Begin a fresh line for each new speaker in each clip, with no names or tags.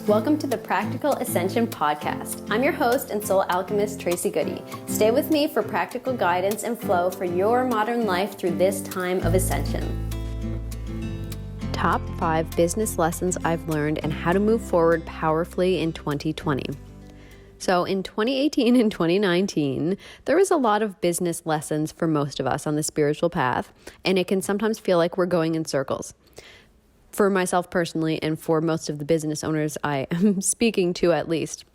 Welcome to the Practical Ascension podcast. I'm your host and soul alchemist, Tracy Goody. Stay with me for practical guidance and flow for your modern life through this time of ascension. Top 5 business lessons I've learned and how to move forward powerfully in 2020. So in 2018 and 2019, there was a lot of business lessons for most of us on the spiritual path, and it can sometimes feel like we're going in circles. For myself personally, and for most of the business owners I am speaking to at least,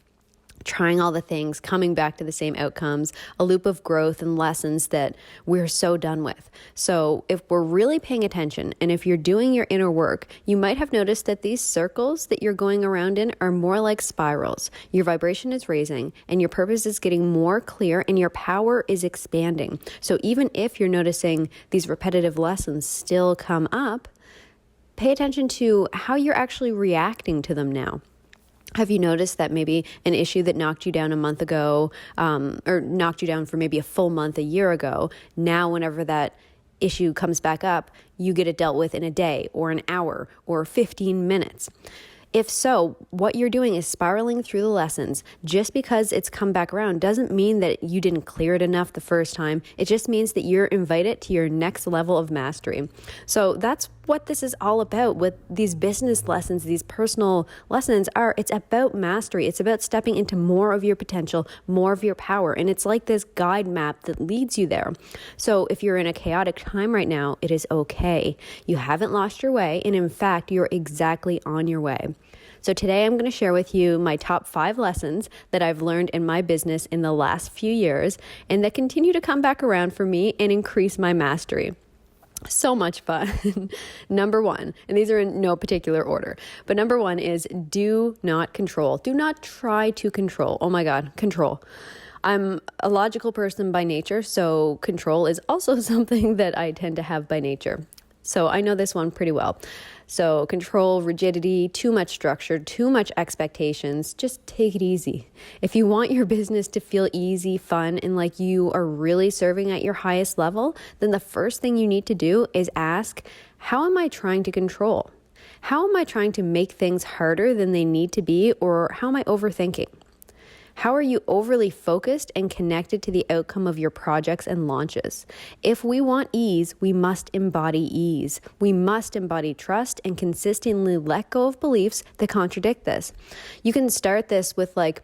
trying all the things, coming back to the same outcomes, a loop of growth and lessons that we're so done with. So if we're really paying attention, and if you're doing your inner work, you might have noticed that these circles that you're going around in are more like spirals. Your vibration is raising, and your purpose is getting more clear, and your power is expanding. So even if you're noticing these repetitive lessons still come up, pay attention to how you're actually reacting to them now. Have you noticed that maybe an issue that knocked you down a month ago, or knocked you down for maybe a full month a year ago, now whenever that issue comes back up, you get it dealt with in a day or an hour or 15 minutes? If so, what you're doing is spiraling through the lessons. Just because it's come back around doesn't mean that you didn't clear it enough the first time. It just means that you're invited to your next level of mastery. So that's what this is all about with these business lessons, these personal lessons it's about mastery. It's about stepping into more of your potential, more of your power. And it's like this guide map that leads you there. So if you're in a chaotic time right now, it is okay. You haven't lost your way. And in fact, you're exactly on your way. So today I'm going to share with you my top 5 lessons that I've learned in my business in the last few years and that continue to come back around for me and increase my mastery. So much fun. Number 1, and these are in no particular order, but number 1 is do not control. Do not try to control. Oh my God, control. I'm a logical person by nature, so control is also something that I tend to have by nature. So I know this one pretty well. So control, rigidity, too much structure, too much expectations, just take it easy. If you want your business to feel easy, fun, and like you are really serving at your highest level, then the first thing you need to do is ask, how am I trying to control? How am I trying to make things harder than they need to be, or how am I overthinking? How are you overly focused and connected to the outcome of your projects and launches? If we want ease, we must embody ease. We must embody trust and consistently let go of beliefs that contradict this. You can start this with like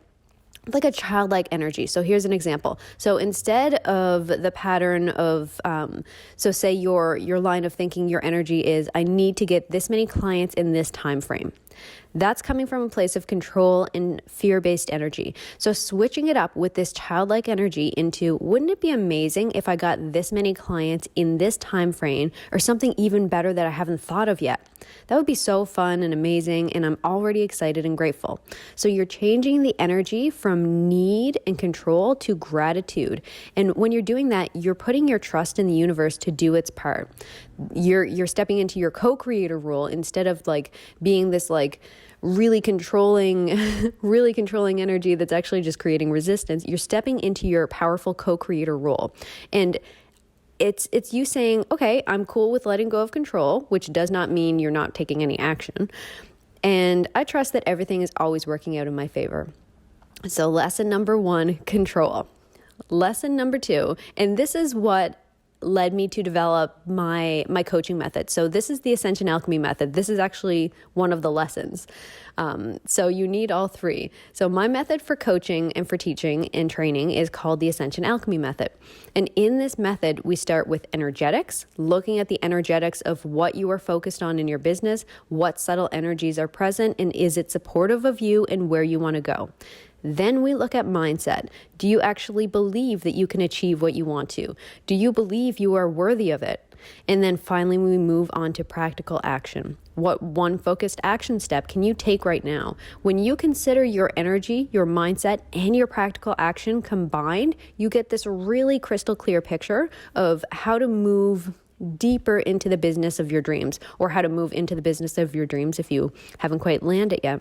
a childlike energy. So here's an example. So instead of the pattern of, so say your line of thinking, your energy is, I need to get this many clients in this time frame. That's coming from a place of control and fear-based energy. So switching it up with this childlike energy into, wouldn't it be amazing if I got this many clients in this time frame, or something even better that I haven't thought of yet? That would be so fun and amazing, and I'm already excited and grateful. So you're changing the energy from need and control to gratitude. And when you're doing that, you're putting your trust in the universe to do its part. You're stepping into your co-creator role instead of like being this like really controlling energy that's actually just creating resistance. You're stepping into your powerful co-creator role. And it's you saying, okay, I'm cool with letting go of control, which does not mean you're not taking any action. And I trust that everything is always working out in my favor. So lesson number 1, control. Lesson number 2, and this is what led me to develop my coaching method. So this is the Ascension Alchemy method. This is actually one of the lessons. So you need all 3. So my method for coaching and for teaching and training is called the Ascension Alchemy method. And in this method, we start with energetics, looking at the energetics of what you are focused on in your business, what subtle energies are present, and is it supportive of you and where you want to go. Then we look at mindset. Do you actually believe that you can achieve what you want to? Do you believe you are worthy of it? And then finally, we move on to practical action. What one focused action step can you take right now? When you consider your energy, your mindset, and your practical action combined, you get this really crystal clear picture of how to move deeper into the business of your dreams, or how to move into the business of your dreams if you haven't quite landed yet.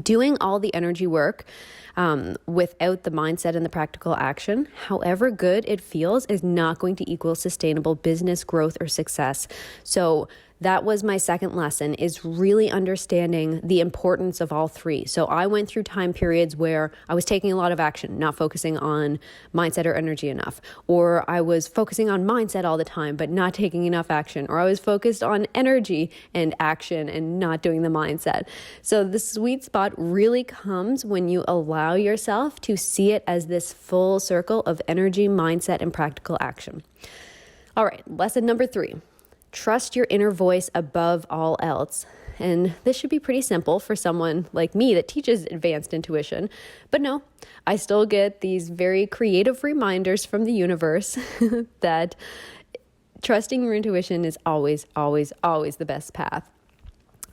Doing all the energy work without the mindset and the practical action, however good it feels, is not going to equal sustainable business growth or success. So That was my second lesson, is really understanding the importance of all three. So I went through time periods where I was taking a lot of action, not focusing on mindset or energy enough, or I was focusing on mindset all the time, but not taking enough action, or I was focused on energy and action and not doing the mindset. So the sweet spot really comes when you allow yourself to see it as this full circle of energy, mindset, and practical action. All right, lesson number 3. Trust your inner voice above all else. And this should be pretty simple for someone like me that teaches advanced intuition. But no, I still get these very creative reminders from the universe that trusting your intuition is always, always, always the best path.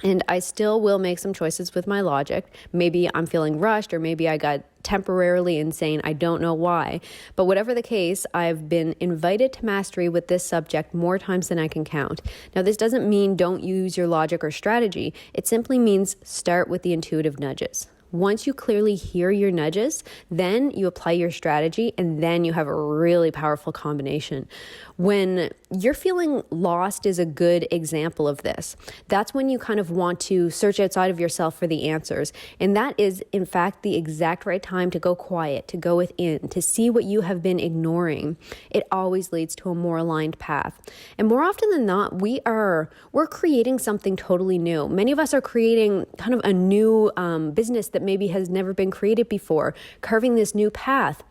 And I still will make some choices with my logic. Maybe I'm feeling rushed, or maybe I got temporarily insane. I don't know why. But whatever the case, I've been invited to mastery with this subject more times than I can count. Now, this doesn't mean don't use your logic or strategy. It simply means start with the intuitive nudges. Once you clearly hear your nudges, then you apply your strategy, and then you have a really powerful combination. When you're feeling lost is a good example of this. That's when you kind of want to search outside of yourself for the answers. And that is, in fact, the exact right time to go quiet, to go within, to see what you have been ignoring. It always leads to a more aligned path. And more often than not, we're creating something totally new. Many of us are creating kind of a new business that maybe has never been created before, carving this new path.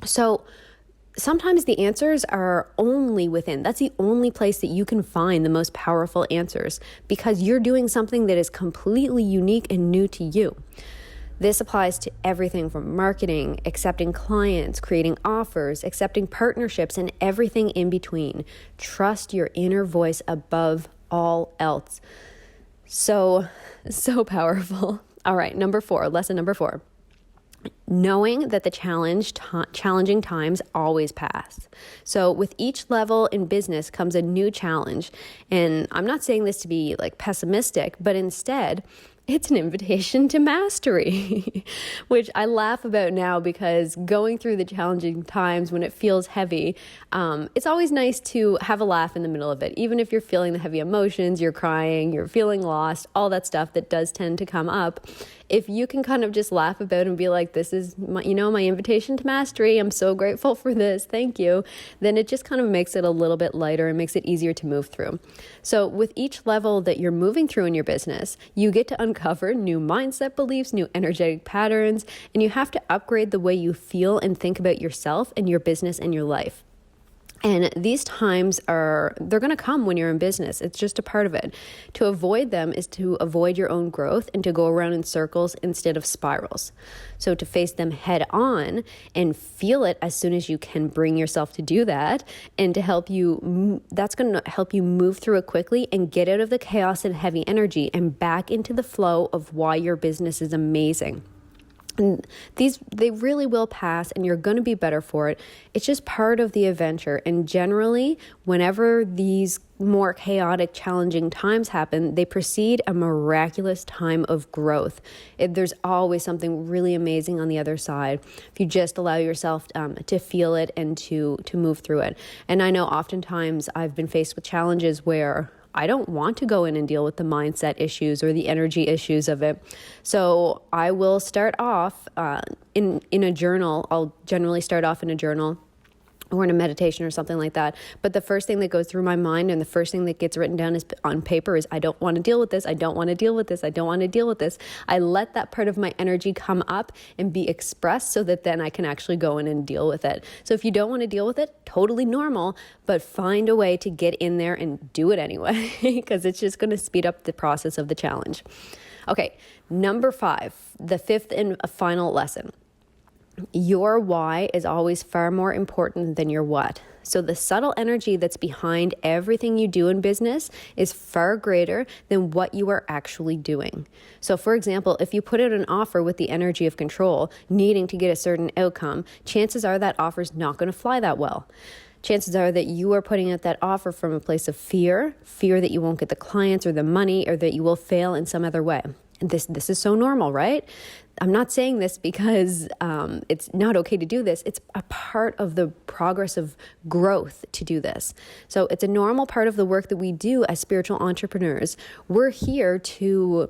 So sometimes the answers are only within. That's the only place that you can find the most powerful answers, because you're doing something that is completely unique and new to you. This applies to everything from marketing, accepting clients, creating offers, accepting partnerships, and everything in between. Trust your inner voice above all else. So powerful. All right, lesson number 4. Knowing that the challenging times always pass. So with each level in business comes a new challenge. And I'm not saying this to be like pessimistic, but instead, it's an invitation to mastery, which I laugh about now, because going through the challenging times when it feels heavy, it's always nice to have a laugh in the middle of it. Even if you're feeling the heavy emotions, you're crying, you're feeling lost, all that stuff that does tend to come up. If you can kind of just laugh about it and be like, this is my invitation to mastery, I'm so grateful for this, thank you, then it just kind of makes it a little bit lighter and makes it easier to move through. So with each level that you're moving through in your business, you get to uncover new mindset beliefs, new energetic patterns, and you have to upgrade the way you feel and think about yourself and your business and your life. And these times they're going to come when you're in business. It's just a part of it. To avoid them is to avoid your own growth and to go around in circles instead of spirals. So to face them head on and feel it as soon as you can bring yourself to do that, and to help you, that's going to help you move through it quickly and get out of the chaos and heavy energy and back into the flow of why your business is amazing. And they really will pass, and you're going to be better for it. It's just part of the adventure. And generally, whenever these more chaotic, challenging times happen, they precede a miraculous time of growth. There's always something really amazing on the other side if you just allow yourself to feel it and to move through it. And I know oftentimes I've been faced with challenges where I don't want to go in and deal with the mindset issues or the energy issues of it. So I will start off in a journal. I'll generally start off in a journal or in a meditation or something like that. But the first thing that goes through my mind and the first thing that gets written down on paper is, I don't want to deal with this. I don't want to deal with this. I don't want to deal with this. I let that part of my energy come up and be expressed so that then I can actually go in and deal with it. So if you don't want to deal with it, totally normal, but find a way to get in there and do it anyway, because it's just going to speed up the process of the challenge. Okay, number 5, the 5th and final lesson. Your why is always far more important than your what. So the subtle energy that's behind everything you do in business is far greater than what you are actually doing. So for example, if you put out an offer with the energy of control, needing to get a certain outcome, chances are that offer's not going to fly that well. Chances are that you are putting out that offer from a place of fear that you won't get the clients or the money, or that you will fail in some other way. This is so normal, right? I'm not saying this because it's not okay to do this. It's a part of the progress of growth to do this. So it's a normal part of the work that we do as spiritual entrepreneurs. We're here to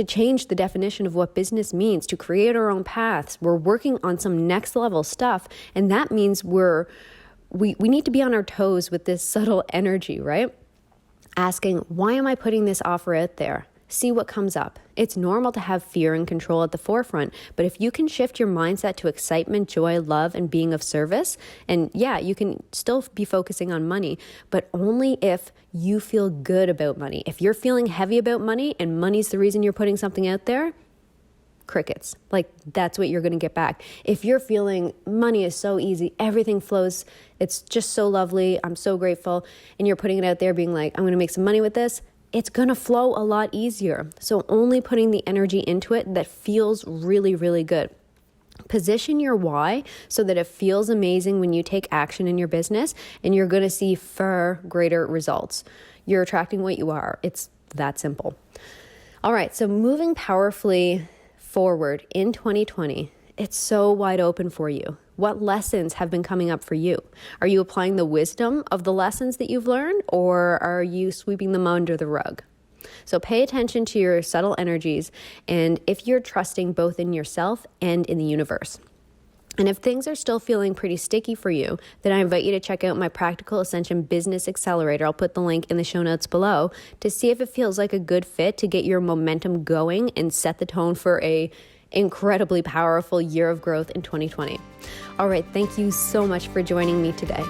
change the definition of what business means, to create our own paths. We're working on some next level stuff. And that means we need to be on our toes with this subtle energy, right? Asking, why am I putting this offer out there? See what comes up. It's normal to have fear and control at the forefront, but if you can shift your mindset to excitement, joy, love, and being of service, and yeah, you can still be focusing on money, but only if you feel good about money. If you're feeling heavy about money and money's the reason you're putting something out there, crickets. Like, that's what you're going to get back. If you're feeling money is so easy, everything flows, it's just so lovely, I'm so grateful, and you're putting it out there being like, I'm going to make some money with this, it's going to flow a lot easier. So only putting the energy into it that feels really, really good. Position your why so that it feels amazing when you take action in your business, and you're going to see far greater results. You're attracting what you are. It's that simple. All right, so moving powerfully forward in 2020, it's so wide open for you. What lessons have been coming up for you? Are you applying the wisdom of the lessons that you've learned, or are you sweeping them under the rug? So pay attention to your subtle energies, and if you're trusting both in yourself and in the universe. And if things are still feeling pretty sticky for you, then I invite you to check out my Practical Ascension Business Accelerator. I'll put the link in the show notes below to see if it feels like a good fit to get your momentum going and set the tone for a incredibly powerful year of growth in 2020. All right, thank you so much for joining me today.